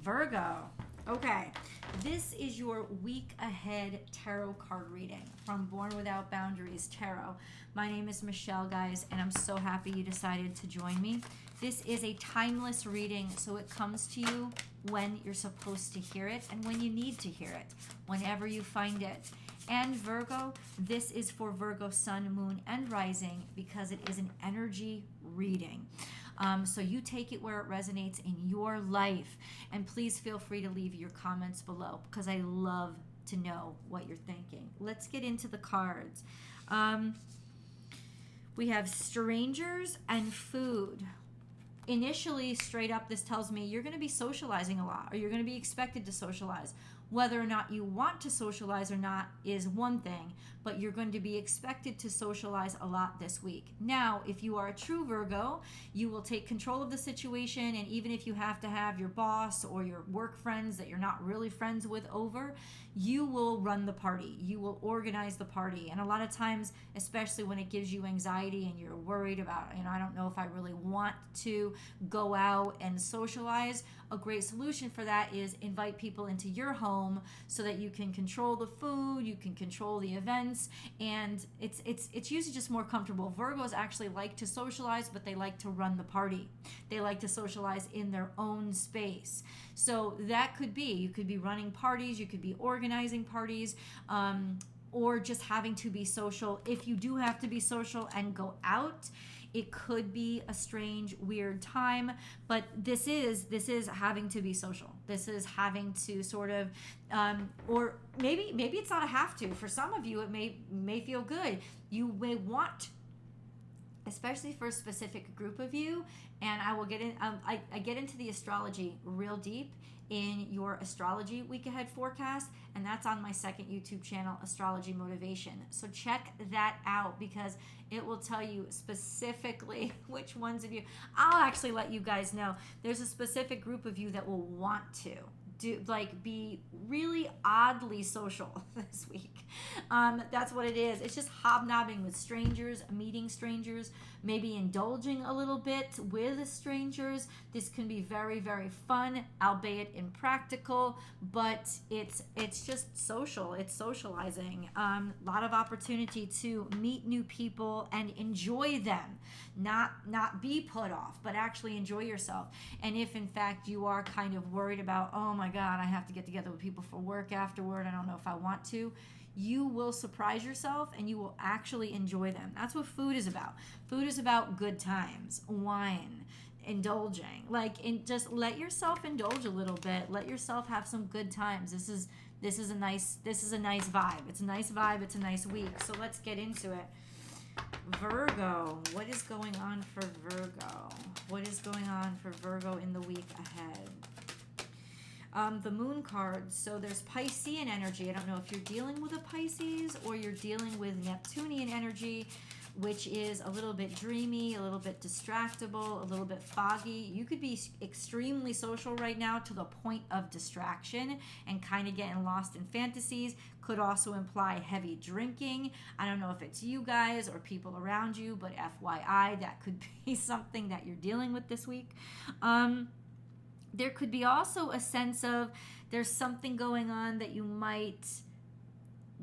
Virgo. Okay, this is your week ahead tarot card reading from Born Without Boundaries Tarot. My name is Michelle, guys, and I'm so happy you decided to join me. This is a timeless reading, so it comes to you when you're supposed to hear it and when you need to hear it, whenever you find it. And Virgo, this is for Virgo Sun, Moon, and Rising because it is an energy reading. So you take it where it resonates in your life. And please feel free to leave your comments below because I love to know what you're thinking. Let's get into the cards. We have strangers and food. Initially, straight up, this tells me you're going to be socializing a lot, or you're going to be expected to socialize. Whether or not you want to socialize or not is one thing, but you're going to be expected to socialize a lot this week. Now, if you are a true Virgo, you will take control of the situation, and even if you have to have your boss or your work friends that you're not really friends with over, you will run the party. You will organize the party. And a lot of times, especially when it gives you anxiety and you're worried about, I don't know if I really want to go out and socialize, a great solution for that is invite people into your home so that you can control the food, you can control the events, and it's usually just more comfortable. Virgos actually like to socialize, but they like to run the party. They like to socialize in their own space. So that could be, you could be running parties, you could be organizing parties, or just having to be social. If you do have to be social and go out, it could be a strange, weird time, but this is having to be social. This is having to sort of, or maybe it's not a have to. For some of you, it may feel good. You may want, especially for a specific group of you, and I will get in. I get into the astrology real deep in your astrology week ahead forecast, and that's on my second YouTube channel, Astrology Motivation. So check that out because it will tell you specifically which ones of you. I'll actually let you guys know. There's a specific group of you that will want to be really oddly social this week. That's what it is. It's just hobnobbing with strangers, meeting strangers, maybe indulging a little bit with strangers. This can be very, very fun, albeit impractical, but it's just social. It's socializing. A lot of opportunity to meet new people and enjoy them, not be put off, but actually enjoy yourself. And if in fact you are kind of worried about, oh my God, I have to get together with people for work afterward, I don't know if I want to, you will surprise yourself and you will actually enjoy them. That's what food is about. Food is about good times, wine, indulging. Just let yourself indulge a little bit. Let yourself have some good times. This is a nice vibe. It's a nice vibe. It's a nice week. So let's get into it. Virgo, what is going on for Virgo? What is going on for Virgo in the week ahead? The moon cards. So there's Piscean energy. I don't know if you're dealing with a Pisces or you're dealing with Neptunian energy, which is a little bit dreamy, a little bit distractible, a little bit foggy. You could be extremely social right now to the point of distraction and kind of getting lost in fantasies. Could also imply heavy drinking. I don't know if it's you guys or people around you, but FYI, that could be something that you're dealing with this week. There could be also a sense of there's something going on that you might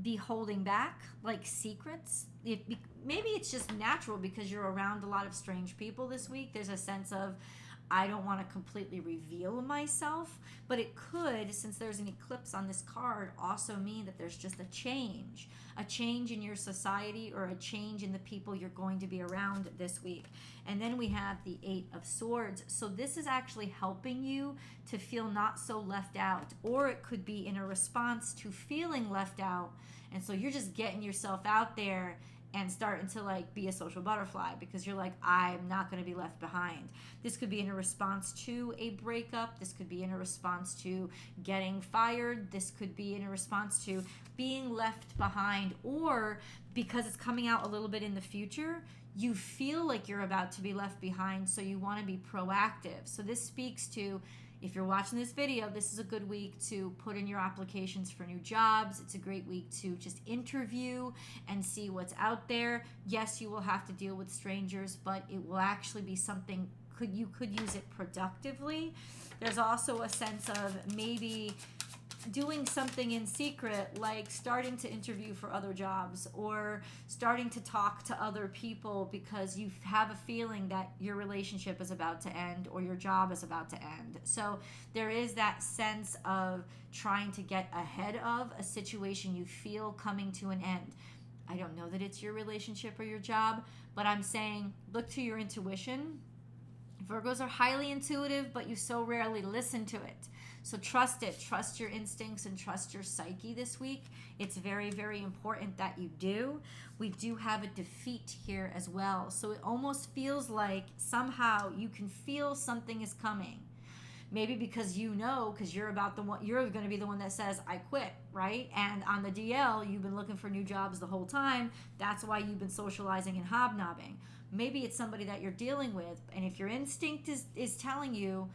be holding back, like secrets. Maybe it's just natural because you're around a lot of strange people this week. There's a sense of, I don't want to completely reveal myself, but it could, since there's an eclipse on this card, also mean that there's just a change in your society or a change in the people you're going to be around this week. And then we have the 8 of Swords. So this is actually helping you to feel not so left out, or it could be in a response to feeling left out. And so you're just getting yourself out there and starting to be a social butterfly because you're like, I'm not going to be left behind. This could be in a response to a breakup. This could be in a response to getting fired. This could be in a response to being left behind, or because it's coming out a little bit in the future, you feel like you're about to be left behind, so you want to be proactive. So this speaks to, if you're watching this video, this is a good week to put in your applications for new jobs. It's a great week to just interview and see what's out there. Yes, you will have to deal with strangers, but it will actually be something you could use it productively. There's also a sense of maybe doing something in secret, like starting to interview for other jobs or starting to talk to other people because you have a feeling that your relationship is about to end or your job is about to end. So there is that sense of trying to get ahead of a situation you feel coming to an end. I don't know that it's your relationship or your job, but I'm saying look to your intuition. Virgos are highly intuitive, but you so rarely listen to it. So trust it. Trust your instincts and trust your psyche this week. It's very, very important that you do. We do have a defeat here as well. So it almost feels like somehow you can feel something is coming. Maybe because you're going to be the one that says, I quit, right? And on the DL, you've been looking for new jobs the whole time. That's why you've been socializing and hobnobbing. Maybe it's somebody that you're dealing with. And if your instinct is telling you,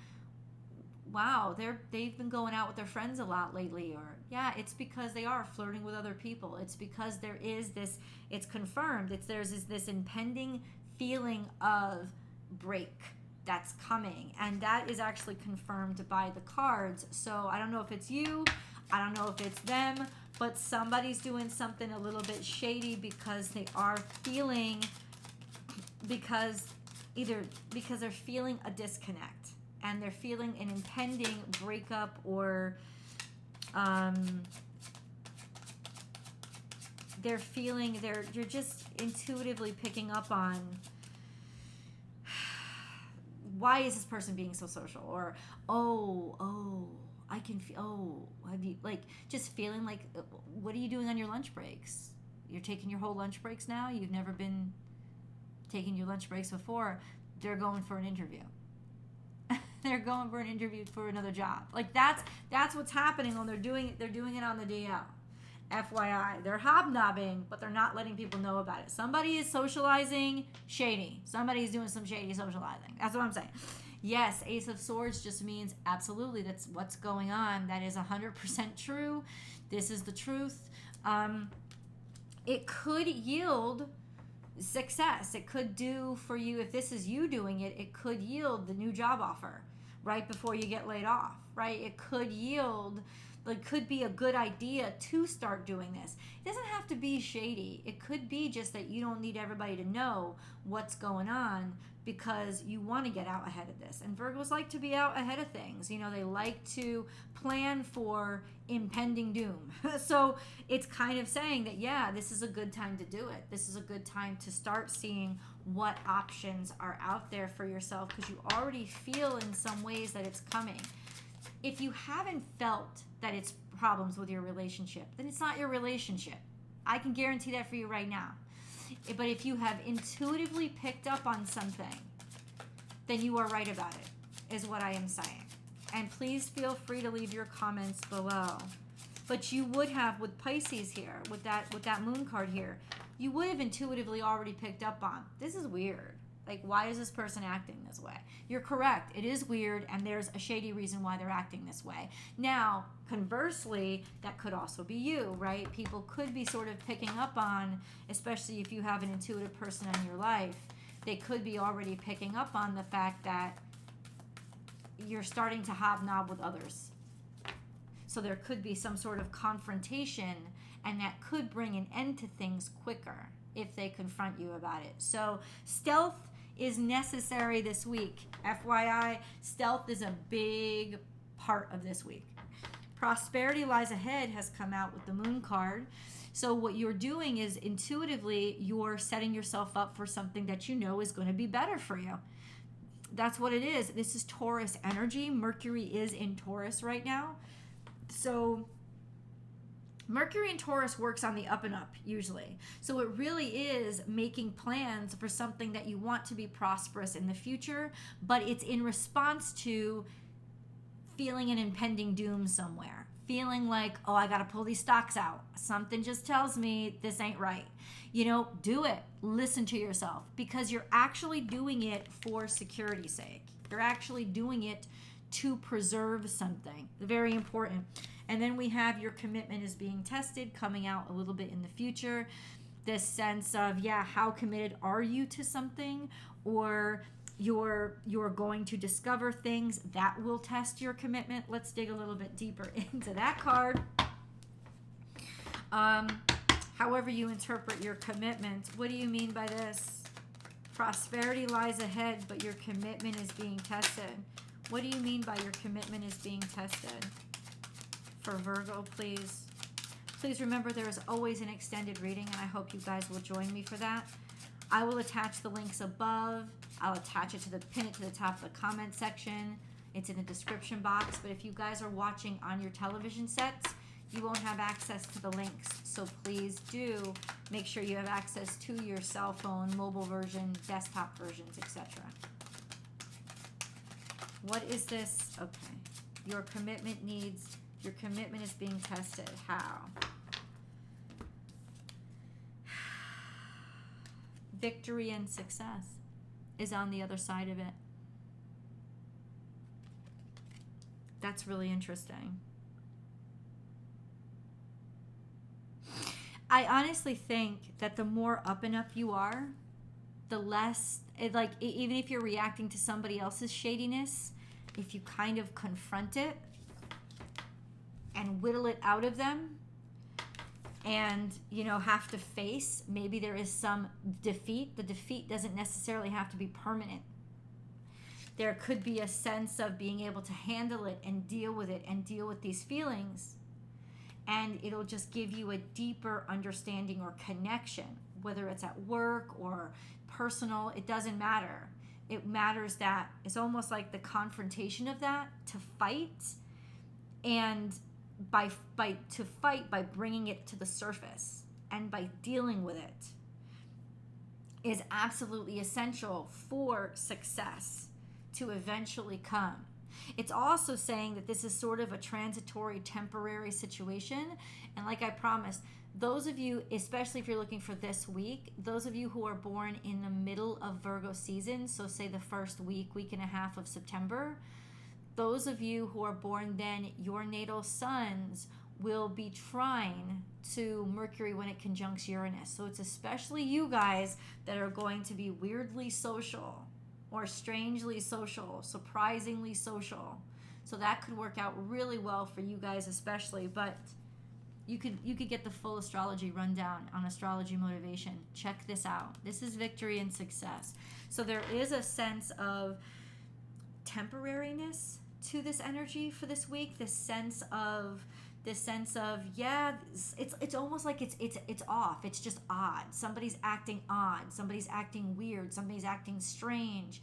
wow, they've been going out with their friends a lot lately, or yeah, it's because they are flirting with other people. It's because there is this, it's confirmed. There's this impending feeling of break that's coming, and that is actually confirmed by the cards. So I don't know if it's you, I don't know if it's them, but somebody's doing something a little bit shady because they are feeling, because they're feeling a disconnect and they're feeling an impending breakup, or you're just intuitively picking up on, why is this person being so social? Or, I can feel, have you, like, just feeling like, what are you doing on your lunch breaks? You're taking your whole lunch breaks now? You've never been taking your lunch breaks before. They're going for an interview. They're going for an interview for another job. Like, that's what's happening when they're doing it on the DL. FYI, they're hobnobbing, but they're not letting people know about it. Somebody is socializing shady. Somebody's doing some shady socializing. That's what I'm saying. Yes, Ace of Swords just means absolutely that's what's going on. That is 100% true. This is the truth. It could yield success. It could do for you, if this is you doing it, it could yield the new job offer right before you get laid off, right? It could yield, like, could be a good idea to start doing this. It doesn't have to be shady. It could be just that you don't need everybody to know what's going on because you want to get out ahead of this. And Virgos like to be out ahead of things. You know, they like to plan for impending doom. So it's kind of saying that, yeah, this is a good time to do it. This is a good time to start seeing what options are out there for yourself, because you already feel in some ways that it's coming. If you haven't felt that it's problems with your relationship, then it's not your relationship. I can guarantee that for you right now. But if you have intuitively picked up on something, then you are right about it, is what I am saying. And please feel free to leave your comments below. But you would have, with Pisces here, with that moon card here, you would have intuitively already picked up on, this is weird. Like, why is this person acting this way? You're correct. It is weird, and there's a shady reason why they're acting this way. Now, conversely, that could also be you, right? People could be sort of picking up on, especially if you have an intuitive person in your life, they could be already picking up on the fact that you're starting to hobnob with others. So there could be some sort of confrontation, and that could bring an end to things quicker if they confront you about it. So stealth is necessary this week. FYI, stealth is a big part of this week. Prosperity Lies Ahead has come out with the moon card. So what you're doing is intuitively you're setting yourself up for something that you know is going to be better for you. That's what it is. This is Taurus energy. Mercury is in Taurus right now. So Mercury in Taurus works on the up and up usually. So it really is making plans for something that you want to be prosperous in the future, but it's in response to feeling an impending doom somewhere. Feeling like, oh, I got to pull these stocks out. Something just tells me this ain't right. You know, do it. Listen to yourself, because you're actually doing it for security's sake. You're actually doing it to preserve something. Very important. And then we have your commitment is being tested, coming out a little bit in the future. This sense of, yeah, how committed are you to something? Or You're going to discover things that will test your commitment. Let's dig a little bit deeper into that card. However you interpret your commitment. What do you mean by this? Prosperity lies ahead, but your commitment is being tested. What do you mean by your commitment is being tested? For Virgo, please. Please remember there is always an extended reading, and I hope you guys will join me for that. I will attach the links above. I'll attach it to pin it to the top of the comment section. It's in the description box. But if you guys are watching on your television sets, you won't have access to the links. So please do make sure you have access to your cell phone, mobile version, desktop versions, etc. What is this? Okay. Your commitment is being tested. How? Victory and success is on the other side of it. That's really interesting. I honestly think that the more up and up you are, the less, even if you're reacting to somebody else's shadiness, if you kind of confront it and whittle it out of them, and have to face, maybe there is some defeat. The defeat doesn't necessarily have to be permanent. There could be a sense of being able to handle it and deal with it and deal with these feelings, and it'll just give you a deeper understanding or connection, whether it's at work or personal. It doesn't matter. It matters that it's almost like the confrontation of that, to fight, and by bringing it to the surface and by dealing with it is absolutely essential for success to eventually come. It's also saying that this is sort of a transitory, temporary situation. And like I promised, those of you, especially if you're looking for this week, those of you who are born in the middle of Virgo season, so say the first week and a half of September, those of you who are born then, your natal suns will be trine to Mercury when it conjuncts Uranus. So it's especially you guys that are going to be weirdly social or strangely social, surprisingly social. So that could work out really well for you guys especially. But you could get the full astrology rundown on Astrology Motivation. Check this out. This is victory and success. So there is a sense of temporariness to this energy for this week. This sense of yeah, it's almost like it's off. It's just odd. Somebody's acting odd. Somebody's acting weird. Somebody's acting strange.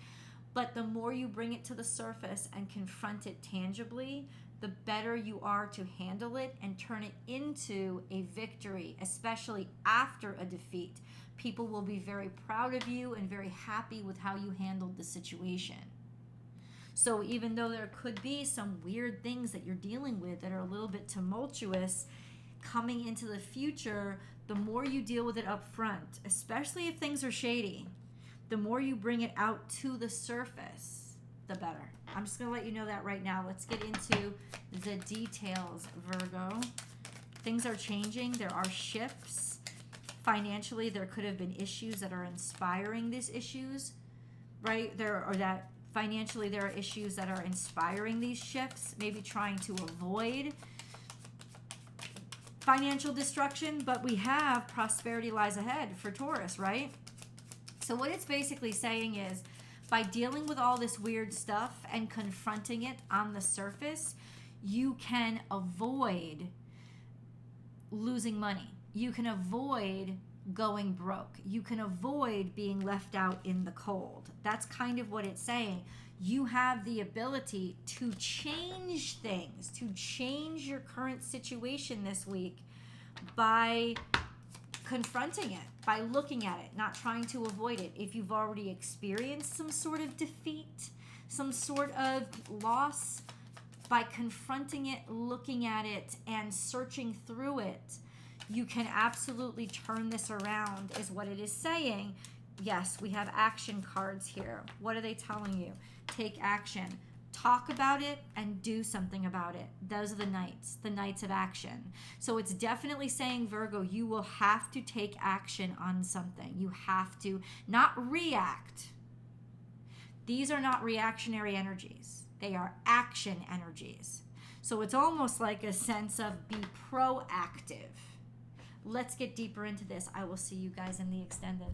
But the more you bring it to the surface and confront it tangibly, the better you are to handle it and turn it into a victory, especially after a defeat. People will be very proud of you and very happy with how you handled the situation. So even though there could be some weird things that you're dealing with that are a little bit tumultuous coming into the future, the more you deal with it up front, especially if things are shady, the more you bring it out to the surface, the better. I'm just going to let you know that right now. Let's get into the details, Virgo. Things are changing. There are shifts. Financially, there could have been issues that are inspiring these issues, right? Financially, there are issues that are inspiring these shifts, maybe trying to avoid financial destruction, but we have prosperity lies ahead for Taurus, right? So what it's basically saying is, by dealing with all this weird stuff and confronting it on the surface, you can avoid losing money. You can avoid going broke. You can avoid being left out in the cold. That's kind of what it's saying. You have the ability to change things, to change your current situation this week by confronting it, by looking at it, not trying to avoid it. If you've already experienced some sort of defeat, some sort of loss, by confronting it, looking at it, and searching through it, you can absolutely turn this around, is what it is saying. Yes, we have action cards here. What are they telling you? Take action. Talk about it and do something about it. Those are the knights of action. So it's definitely saying, Virgo, you will have to take action on something. You have to not react. These are not reactionary energies. They are action energies. So it's almost like a sense of be proactive. Let's get deeper into this. I will see you guys in the extended.